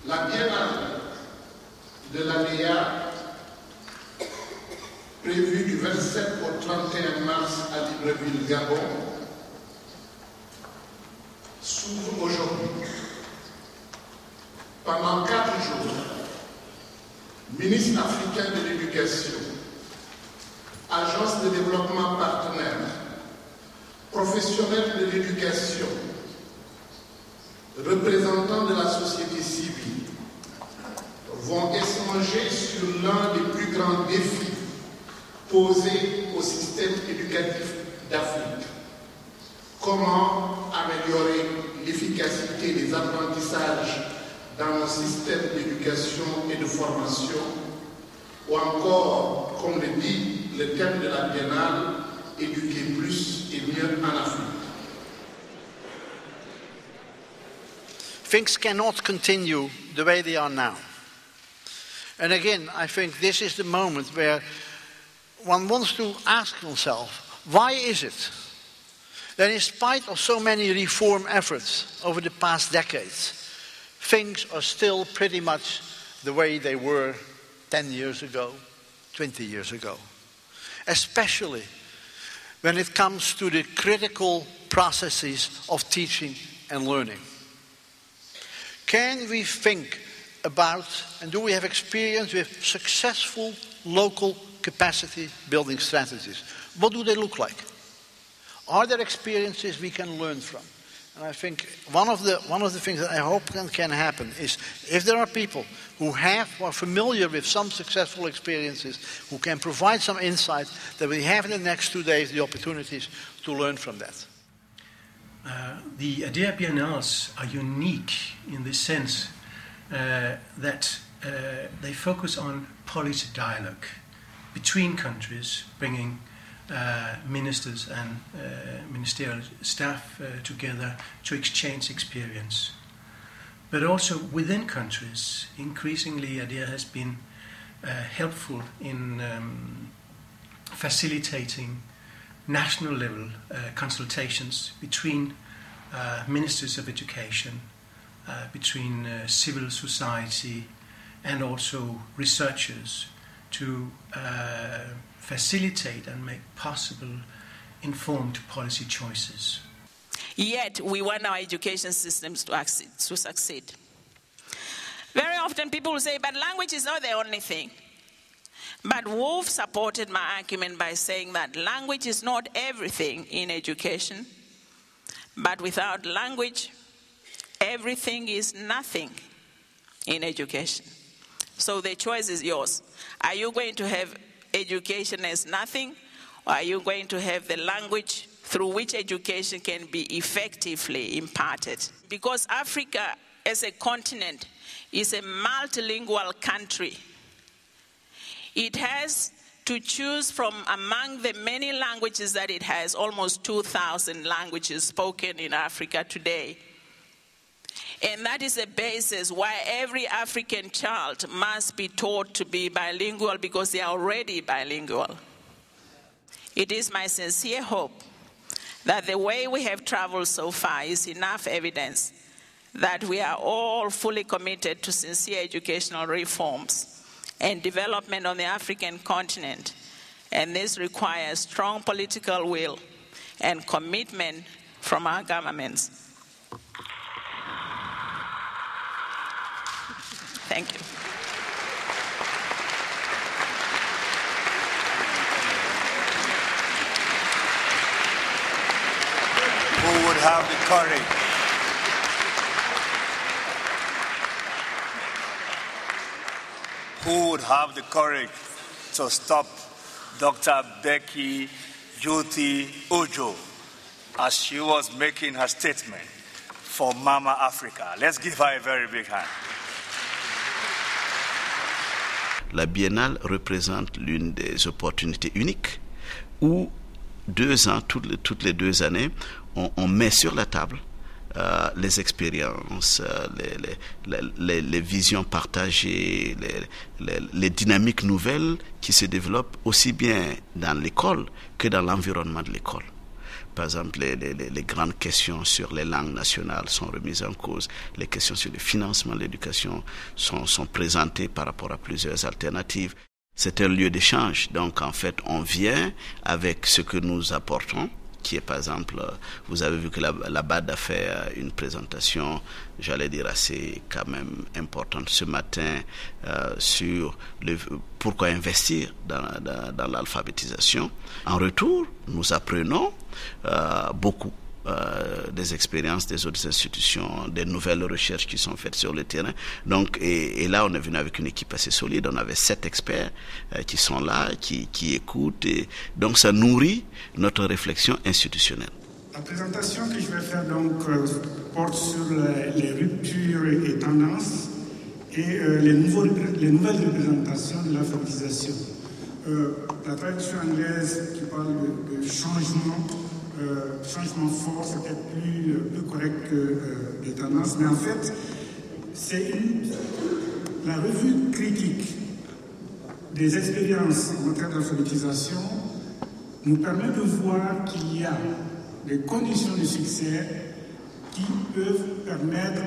La biennale de l'ANEA, prévue du 27 au 31 mars à Libreville, Gabon, s'ouvre aujourd'hui. Pendant 4 jours, ministre africain de l'Éducation, agence de développement partenaire, professionnels de l'éducation, représentants de la société civile vont échanger sur l'un des plus grands défis posés au système éducatif d'Afrique. Comment améliorer l'efficacité des apprentissages dans nos systèmes d'éducation et de formation, ou encore, comme le dit le thème de la biennale, éduquer plus et mieux en Afrique. Things cannot continue the way they are now. And again, I think this is the moment where one wants to ask oneself, why is it that in spite of so many reform efforts over the past decades, things are still pretty much the way they were 10 years ago, 20 years ago, especially when it comes to the critical processes of teaching and learning. Can we think about, and do we have experience with successful local capacity building strategies? What do they look like? Are there experiences we can learn from? And I think one of the things that I hope can happen is if there are people who are familiar with some successful experiences, who can provide some insight, that we have in the next 2 days the opportunities to learn from that. The ADEA Biennales are unique in the sense that they focus on policy dialogue between countries, bringing ministers and ministerial staff together to exchange experience. But also within countries, increasingly ADEA has been helpful in facilitating national level consultations between ministers of education, between civil society and also researchers to facilitate and make possible informed policy choices. Yet we want our education systems to succeed. Very often people will say, but language is not the only thing. But Wolf supported my argument by saying that language is not everything in education, but without language, everything is nothing in education. So the choice is yours. Are you going to have education as nothing, or are you going to have the language through which education can be effectively imparted? Because Africa as a continent is a multilingual country. It has to choose from among the many languages that it has, almost 2,000 languages spoken in Africa today. And that is a basis why every African child must be taught to be bilingual, because they are already bilingual. It is my sincere hope that the way we have traveled so far is enough evidence that we are all fully committed to sincere educational reforms and development on the African continent. And this requires strong political will and commitment from our governments. Thank you. Who would have the courage? Who would have the courage to stop Dr. Becky Yuti Ojo as she was making her statement for Mama Africa? Let's give her a very big hand. La biennale représente l'une des opportunités uniques où 2 ans, toutes les 2 années, on met sur la table les expériences, les visions partagées, les dynamiques nouvelles qui se développent aussi bien dans l'école que dans l'environnement de l'école. par exemple, les grandes questions sur les langues nationales sont remises en cause. Les questions sur le financement de l'éducation sont présentées par rapport à plusieurs alternatives. C'est un lieu d'échange. Donc, en fait, on vient avec ce que nous apportons, qui est, par exemple, vous avez vu que la BAD a fait une présentation, j'allais dire, assez quand même importante ce matin sur pourquoi investir dans l'alphabétisation. En retour, nous apprenons beaucoup des expériences des autres institutions, des nouvelles recherches qui sont faites sur le terrain. Donc, et là, on est venu avec une équipe assez solide. On avait 7 experts qui sont là, qui écoutent. Et donc, ça nourrit notre réflexion institutionnelle. La présentation que je vais faire donc porte sur les ruptures et tendances et les nouvelles représentations de l'alphabétisation. La traduction anglaise qui parle de changement fort, c'est peut-être plus correct que les tendances, mais en fait, c'est la revue critique des expériences en matière d'alphabétisation nous permet de voir qu'il y a des conditions de succès qui peuvent permettre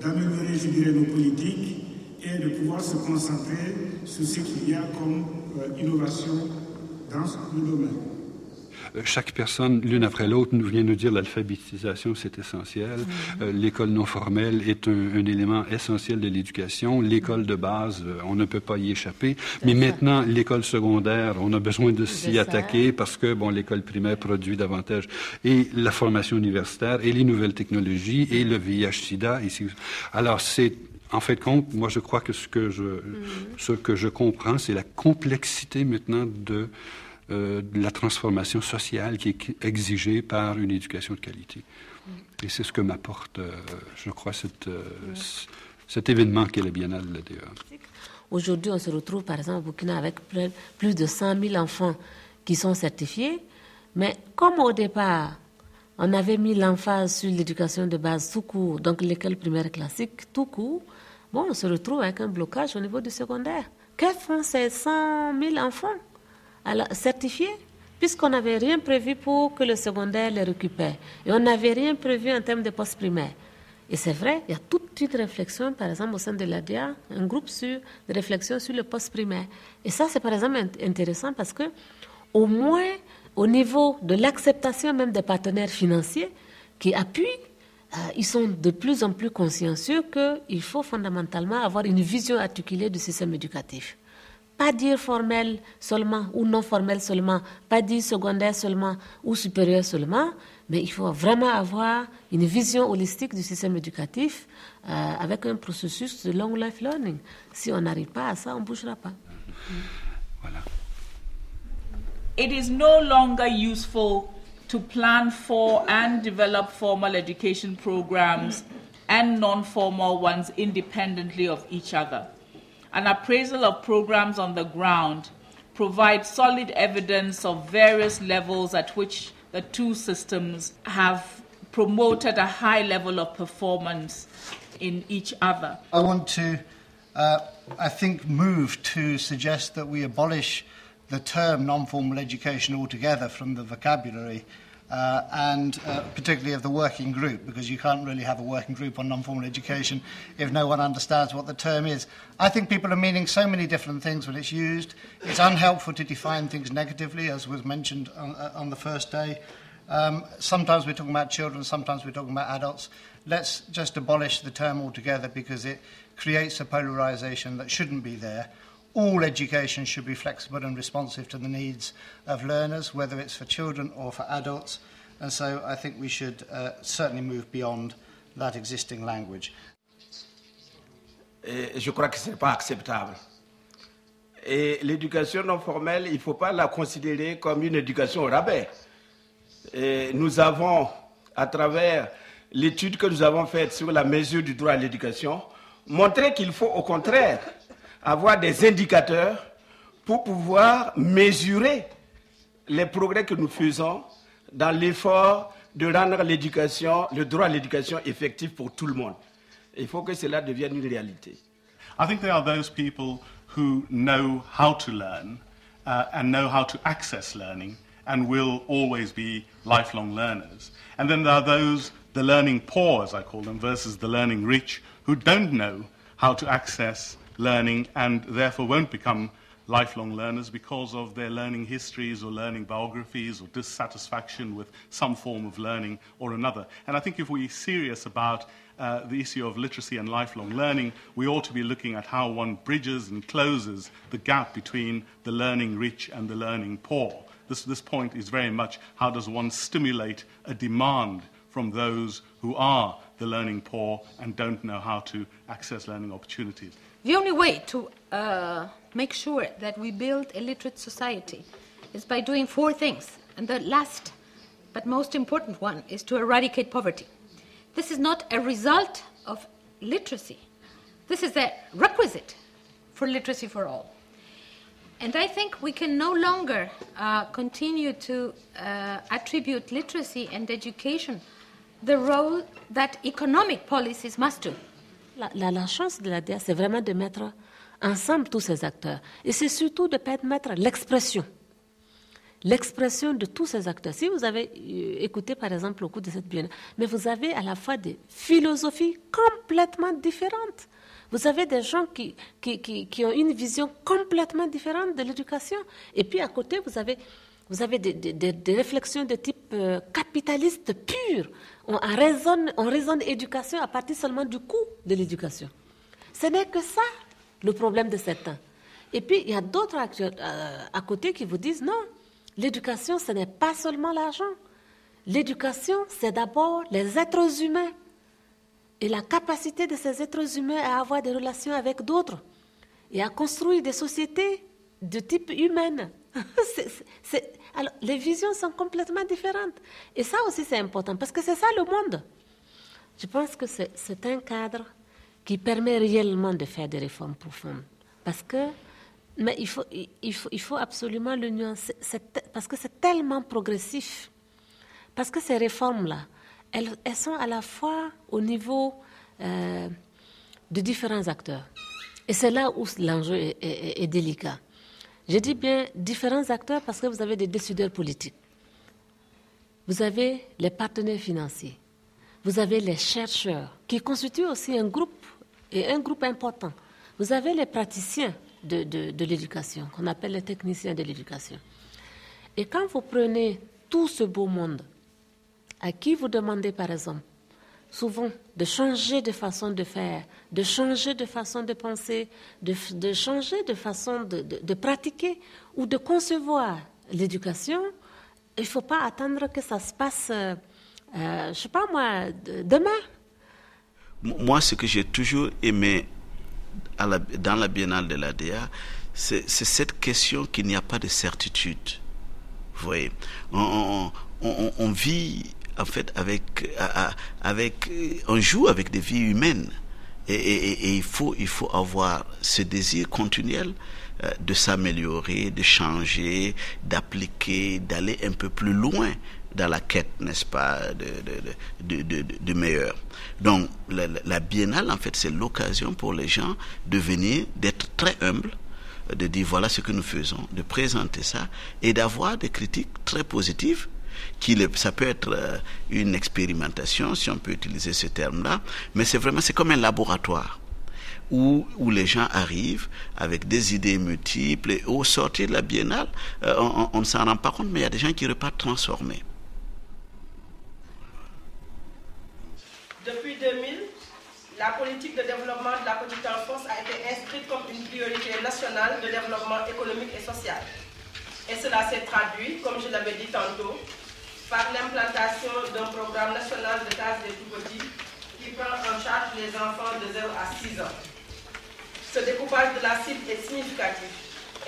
d'améliorer, je dirais, nos politiques et de pouvoir se concentrer sur ce qu'il y a comme innovation dans le domaine. Chaque personne, l'une après l'autre, nous vient nous dire l'alphabétisation, c'est essentiel. L'école non formelle est un élément essentiel de l'éducation. L'école de base, on ne peut pas y échapper. Mais maintenant, l'école secondaire, on a besoin de s'y attaquer parce que, bon, l'école primaire produit davantage. Et la formation universitaire, et les nouvelles technologies, et le VIH-Sida. Alors, c'est... En fait, compte, moi, je crois que ce que je comprends, c'est la complexité maintenant de la transformation sociale qui est exigée par une éducation de qualité. Et c'est ce que m'apporte, je crois, cet événement qu'est la Biennale de l'ADEA. Aujourd'hui, on se retrouve, par exemple, au Burkina avec plus de 100 000 enfants qui sont certifiés. Mais comme au départ, on avait mis l'emphase sur l'éducation de base tout court, donc l'école primaire classique tout court, bon, on se retrouve avec un blocage au niveau du secondaire. Que font ces 100 000 enfants certifiés, puisqu'on n'avait rien prévu pour que le secondaire les récupère. Et on n'avait rien prévu en termes de post-primaire. Et c'est vrai, il y a toute une réflexion, par exemple, au sein de l'ADEA, un groupe de réflexion sur le post-primaire. Et ça, c'est par exemple intéressant parce que, au moins, au niveau de l'acceptation même des partenaires financiers qui appuient, ils sont de plus en plus consciencieux qu'il faut fondamentalement avoir une vision articulée du système éducatif. Pas dire formel seulement ou non formel seulement, pas dire secondaire seulement ou supérieur seulement, mais il faut vraiment avoir une vision holistique du système éducatif avec un processus de long life learning. Si on n'arrive pas à ça, on ne bougera pas. Voilà. It is no longer useful to plan for and develop formal education programs and non-formal ones independently of each other. An appraisal of programs on the ground provides solid evidence of various levels at which the two systems have promoted a high level of performance in each other. I want to, I think, move to suggest that we abolish the term non-formal education altogether from the vocabulary and particularly of the working group, because you can't really have a working group on non-formal education if no one understands what the term is. I think people are meaning so many different things when it's used. It's unhelpful to define things negatively, as was mentioned on the first day. Sometimes we're talking about children, sometimes we're talking about adults. Let's just abolish the term altogether because it creates a polarization that shouldn't be there. All education should be flexible and responsive to the needs of learners, whether it's for children or for adults. And so I think we should certainly move beyond that existing language. Et je crois que ce n'est pas acceptable. Et l'éducation non formelle, il ne faut pas la considérer comme une éducation au rabais. Et nous avons, à travers l'étude que nous avons faite sur la mesure du droit à l'éducation, montré qu'il faut au contraire avoir des indicateurs pour pouvoir mesurer les progrès que nous faisons dans l'effort de rendre l'éducation, le droit à l'éducation effectif pour tout le monde. Il faut que cela devienne une réalité. I think there are those people who know how to learn and know how to access learning, and will always be lifelong learners. And then there are those, the learning poor, as I call them, versus the learning rich, who don't know how to access learning and therefore won't become lifelong learners because of their learning histories or learning biographies or dissatisfaction with some form of learning or another. And I think if we're serious about the issue of literacy and lifelong learning, we ought to be looking at how one bridges and closes the gap between the learning rich and the learning poor. This point is very much how does one stimulate a demand from those who are the learning poor and don't know how to access learning opportunities. The only way to make sure that we build a literate society is by doing four things. And the last but most important one is to eradicate poverty. This is not a result of literacy. This is a requisite for literacy for all. And I think we can no longer continue to attribute literacy and education the role that economic policies must do. La chance de l'ADA, c'est vraiment de mettre ensemble tous ces acteurs. Et c'est surtout de permettre l'expression de tous ces acteurs. Si vous avez écouté, par exemple, au cours de cette biennale, mais vous avez à la fois des philosophies complètement différentes. Vous avez des gens qui ont une vision complètement différente de l'éducation. Et puis, à côté, vous avez des réflexions de type capitaliste pur. On raisonne éducation à partir seulement du coût de l'éducation. Ce n'est que ça, le problème de ces temps. Et puis, il y a d'autres acteurs à côté qui vous disent non, l'éducation, ce n'est pas seulement l'argent. L'éducation, c'est d'abord les êtres humains et la capacité de ces êtres humains à avoir des relations avec d'autres et à construire des sociétés de type humain. Alors, les visions sont complètement différentes. Et ça aussi, c'est important, parce que c'est ça le monde. Je pense que c'est un cadre qui permet réellement de faire des réformes profondes. Mais il faut absolument le nuancer, parce que c'est tellement progressif. Parce que ces réformes-là, elles sont à la fois au niveau de différents acteurs. Et c'est là où l'enjeu est délicat. Je dis bien différents acteurs parce que vous avez des décideurs politiques. Vous avez les partenaires financiers. Vous avez les chercheurs qui constituent aussi un groupe important. Vous avez les praticiens de l'éducation, qu'on appelle les techniciens de l'éducation. Et quand vous prenez tout ce beau monde, à qui vous demandez par exemple, souvent de changer de façon de faire, de changer de façon de penser, de changer de façon de pratiquer ou de concevoir l'éducation, il ne faut pas attendre que ça se passe, je ne sais pas moi, demain. Moi, ce que j'ai toujours aimé dans la Biennale de l'ADA, c'est cette question qu'il n'y a pas de certitude. Vous voyez, on vit en fait on joue avec des vies humaines et il faut avoir ce désir continuel de s'améliorer, de changer, d'appliquer, d'aller un peu plus loin dans la quête, n'est-ce pas, de meilleur. Donc la Biennale, en fait, c'est l'occasion pour les gens de venir, d'être très humbles, de dire voilà ce que nous faisons, de présenter ça et d'avoir des critiques très positives. Ça peut être une expérimentation, si on peut utiliser ce terme-là, mais c'est comme un laboratoire où les gens arrivent avec des idées multiples et au sortir de la Biennale, on ne s'en rend pas compte, mais il y a des gens qui repartent transformés. Depuis 2000, la politique de développement de la petite enfance a été inscrite comme une priorité nationale de développement économique et social. Et cela s'est traduit, comme je l'avais dit tantôt, par l'implantation d'un programme national de cases des tout-petits qui prend en charge les enfants de 0 à 6 ans. Ce découpage de la cible est significatif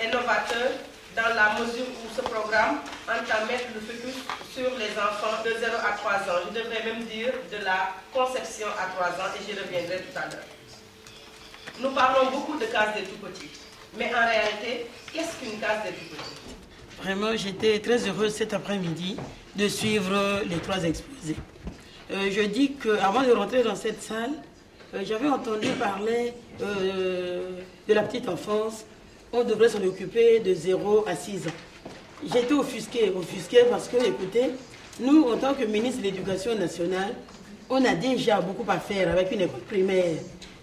et novateur dans la mesure où ce programme entend mettre le focus sur les enfants de 0 à 3 ans. Je devrais même dire de la conception à 3 ans et j'y reviendrai tout à l'heure. Nous parlons beaucoup de cases des tout-petits, mais en réalité, qu'est-ce qu'une case des tout-petits? Vraiment, j'étais très heureuse cet après-midi de suivre les 3 exposés. Je dis qu'avant de rentrer dans cette salle, j'avais entendu parler de la petite enfance. On devrait s'en occuper de 0 à 6 ans. j'étais offusquée parce que, écoutez, nous, en tant que ministre de l'Éducation nationale, on a déjà beaucoup à faire avec une école primaire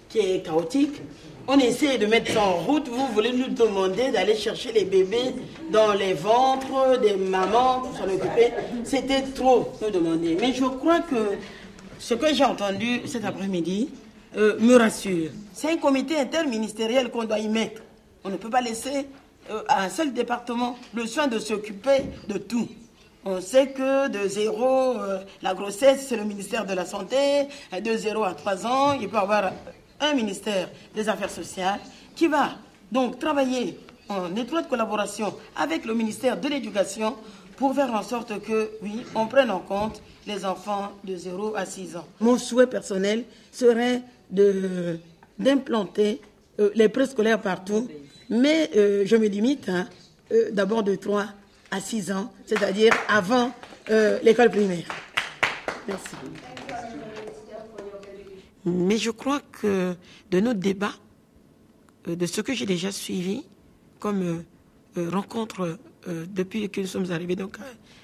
qui est chaotique. On essaie de mettre ça en route. Vous voulez nous demander d'aller chercher les bébés dans les ventres des mamans pour s'en occuper. C'était trop nous demander. Mais je crois que ce que j'ai entendu cet après-midi me rassure. C'est un comité interministériel qu'on doit y mettre. On ne peut pas laisser à un seul département le soin de s'occuper de tout. On sait que de 0, la grossesse, c'est le ministère de la Santé. De 0 à 3 ans, il peut y avoir un ministère des Affaires sociales qui va donc travailler en étroite collaboration avec le ministère de l'Éducation pour faire en sorte que, oui, on prenne en compte les enfants de 0 à 6 ans. Mon souhait personnel serait d'implanter les préscolaires partout, mais je me limite d'abord de 3 à 6 ans, c'est-à-dire avant l'école primaire. Merci. Mais je crois que de nos débats, de ce que j'ai déjà suivi comme rencontre depuis que nous sommes arrivés donc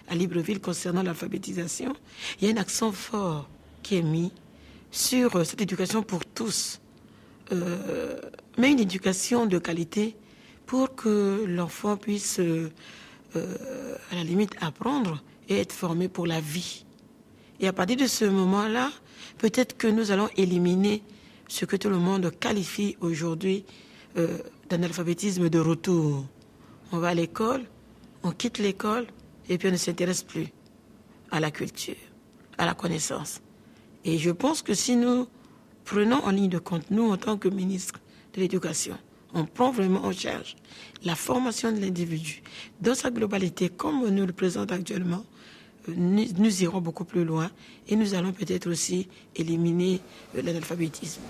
à Libreville concernant l'alphabétisation, il y a un accent fort qui est mis sur cette éducation pour tous, mais une éducation de qualité pour que l'enfant puisse, à la limite, apprendre et être formé pour la vie. Et à partir de ce moment-là, peut-être que nous allons éliminer ce que tout le monde qualifie aujourd'hui d'un alphabétisme de retour. On va à l'école, on quitte l'école et puis on ne s'intéresse plus à la culture, à la connaissance. Et je pense que si nous prenons en ligne de compte, nous en tant que ministre de l'Éducation, on prend vraiment en charge la formation de l'individu dans sa globalité, comme on nous le présente actuellement, nous irons beaucoup plus loin et nous allons peut-être aussi éliminer l'analphabétisme.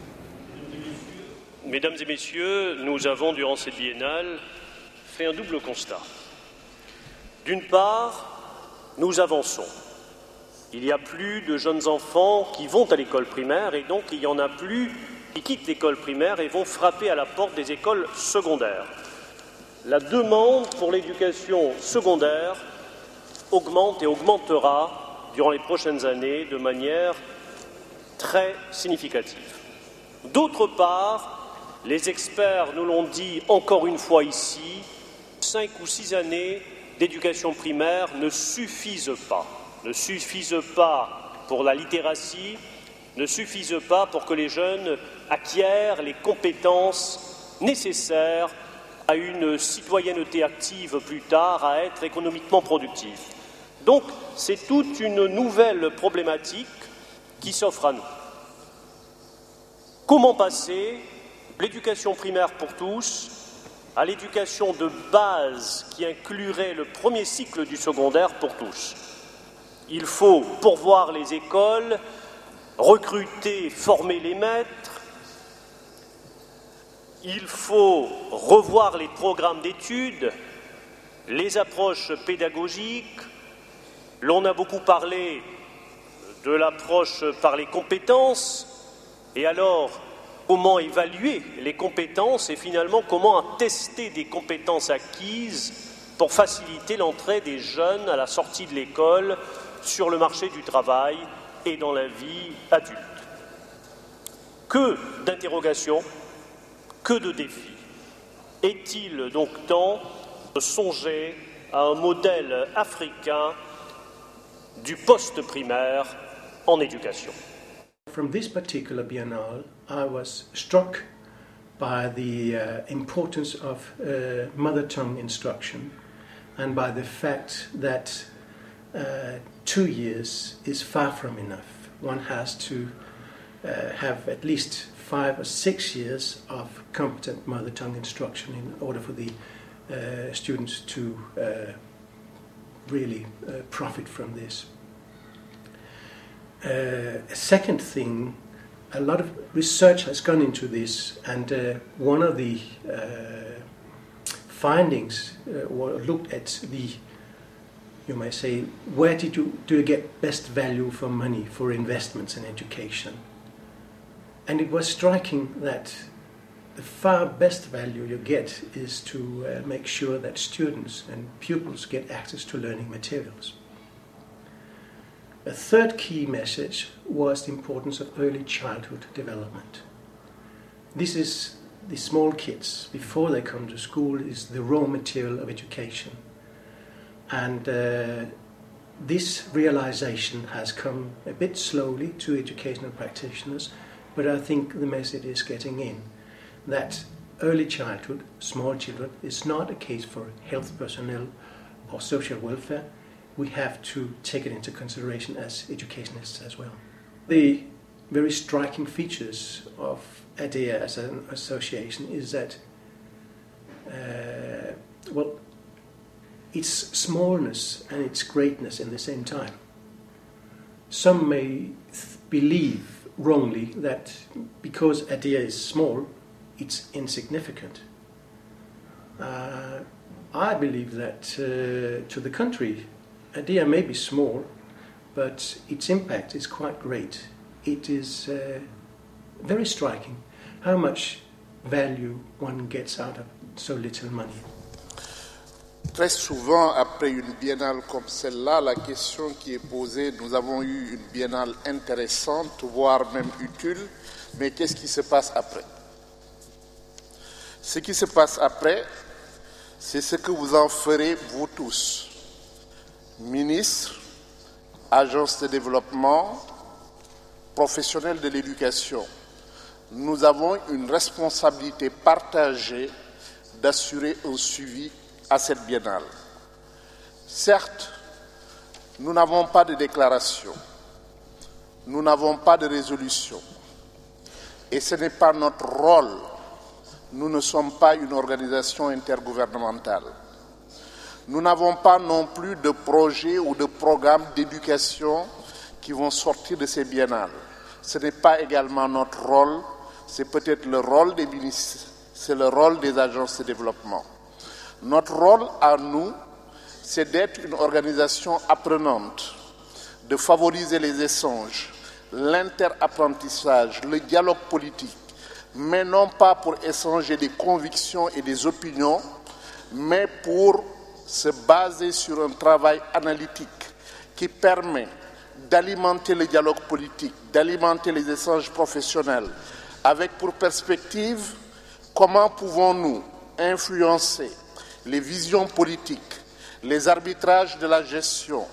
Mesdames et messieurs, nous avons durant cette biennale fait un double constat. D'une part, nous avançons. Il n'y a plus de jeunes enfants qui vont à l'école primaire et donc il n'y en a plus qui quittent l'école primaire et vont frapper à la porte des écoles secondaires. La demande pour l'éducation secondaire augmente et augmentera durant les prochaines années de manière très significative. D'autre part, les experts nous l'ont dit encore une fois ici, 5 ou 6 années d'éducation primaire ne suffisent pas. Ne suffisent pas pour la littératie, ne suffisent pas pour que les jeunes acquièrent les compétences nécessaires à une citoyenneté active plus tard, à être économiquement productif. Donc, c'est toute une nouvelle problématique qui s'offre à nous. Comment passer de l'éducation primaire pour tous à l'éducation de base qui inclurait le premier cycle du secondaire pour tous? Il faut pourvoir les écoles, recruter, former les maîtres. Il faut revoir les programmes d'études, les approches pédagogiques. L'on a beaucoup parlé de l'approche par les compétences. Et alors, comment évaluer les compétences et finalement comment attester des compétences acquises pour faciliter l'entrée des jeunes à la sortie de l'école sur le marché du travail et dans la vie adulte. Que d'interrogations, que de défis. Est-il donc temps de songer à un modèle africain du post-primaire en éducation? From this particular biennale, I was struck by the importance of mother tongue instruction and by the fact that 2 years is far from enough. One has to have at least 5 or 6 years of competent mother tongue instruction in order for the students to really profit from this. A second thing, a lot of research has gone into this, and one of the findings looked at the, you might say, where do you get best value for money for investments in education? And it was striking that the far best value you get is to make sure that students and pupils get access to learning materials. A third key message was the importance of early childhood development. This is the small kids, before they come to school, is the raw material of education. And this realization has come a bit slowly to educational practitioners, but I think the message is getting in, that early childhood, small children, is not a case for health personnel or social welfare. We have to take it into consideration as educationists as well. The very striking features of ADEA as an association is that, its smallness and its greatness in the same time. Some may believe wrongly that because ADEA is small, it's insignificant. I believe that, to the contrary, ADEA may be small, but its impact is quite great. It is very striking how much value one gets out of so little money. Très souvent, après une biennale comme celle-là, la question qui est posée, nous avons eu une biennale intéressante, voire même utile, mais qu'est-ce qui se passe après? Ce qui se passe après, c'est ce que vous en ferez, vous tous, ministres, agences de développement, professionnels de l'éducation. Nous avons une responsabilité partagée d'assurer un suivi à cette biennale. Certes, nous n'avons pas de déclaration, nous n'avons pas de résolution, et ce n'est pas notre rôle. Nous ne sommes pas une organisation intergouvernementale. Nous n'avons pas non plus de projets ou de programmes d'éducation qui vont sortir de ces biennales. Ce n'est pas également notre rôle, c'est peut-être le rôle des ministres, c'est le rôle des agences de développement. Notre rôle à nous, c'est d'être une organisation apprenante, de favoriser les échanges, l'interapprentissage, le dialogue politique, mais non pas pour échanger des convictions et des opinions, mais pour se baser sur un travail analytique qui permet d'alimenter le dialogue politique, d'alimenter les échanges professionnels, avec pour perspective comment pouvons-nous influencer les visions politiques, les arbitrages de la gestion,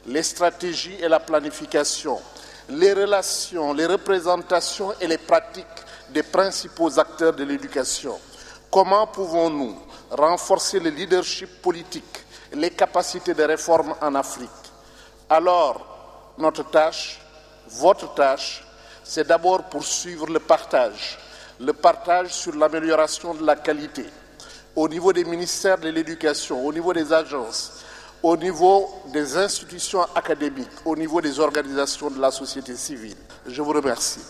les stratégies et la planification, les relations, les représentations et les pratiques des principaux acteurs de l'éducation. Comment pouvons-nous renforcer le leadership politique, les capacités de réforme en Afrique? Alors, notre tâche, votre tâche, c'est d'abord poursuivre le partage sur l'amélioration de la qualité, au niveau des ministères de l'éducation, au niveau des agences, au niveau des institutions académiques, au niveau des organisations de la société civile. Je vous remercie.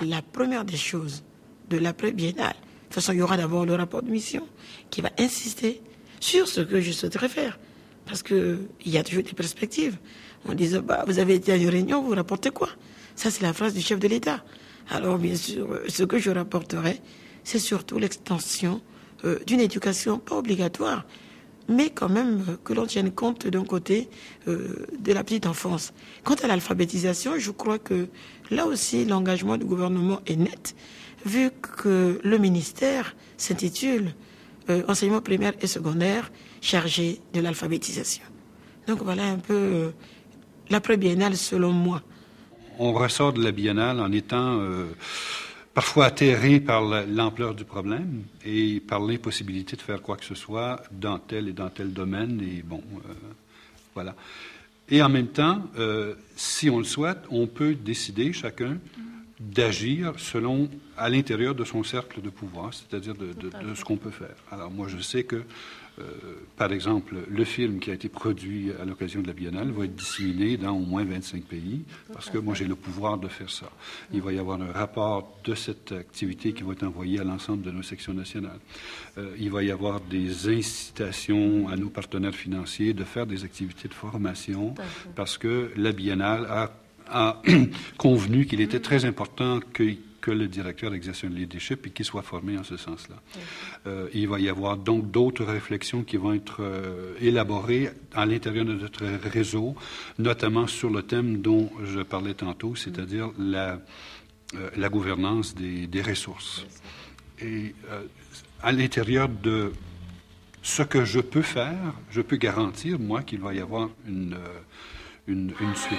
La première des choses de l'après-biennale, de toute façon, il y aura d'abord le rapport de mission qui va insister sur ce que je souhaiterais faire. Parce qu'il y a toujours des perspectives. On disait, vous avez été à une réunion, vous rapportez quoi? Ça, c'est la phrase du chef de l'État. Alors, bien sûr, ce que je rapporterai, c'est surtout l'extension d'une éducation pas obligatoire, mais quand même que l'on tienne compte d'un côté de la petite enfance. Quant à l'alphabétisation, je crois que là aussi, l'engagement du gouvernement est net, vu que le ministère s'intitule enseignement primaire et secondaire chargé de l'alphabétisation. Donc voilà un peu l'après-biennale selon moi. On ressort de la biennale en étant parfois atterré par l'ampleur du problème et par l'impossibilité de faire quoi que ce soit dans tel et dans tel domaine. Et bon, voilà. Et en même temps, si on le souhaite, on peut décider chacun d'agir selon, à l'intérieur de son cercle de pouvoir, c'est-à-dire de ce qu'on peut faire. Alors moi, je sais que, par exemple, le film qui a été produit à l'occasion de la Biennale va être disséminé dans au moins 25 pays, parce que moi, j'ai le pouvoir de faire ça. Il va y avoir un rapport de cette activité qui va être envoyé à l'ensemble de nos sections nationales. Il va y avoir des incitations à nos partenaires financiers de faire des activités de formation, parce que la Biennale a a convenu qu'il était très important que le directeur exerce un leadership et qu'il soit formé en ce sens-là. Il va y avoir donc d'autres réflexions qui vont être élaborées à l'intérieur de notre réseau, notamment sur le thème dont je parlais tantôt, c'est-à-dire la gouvernance des ressources. Et à l'intérieur de ce que je peux faire, je peux garantir, moi, qu'il va y avoir une suite.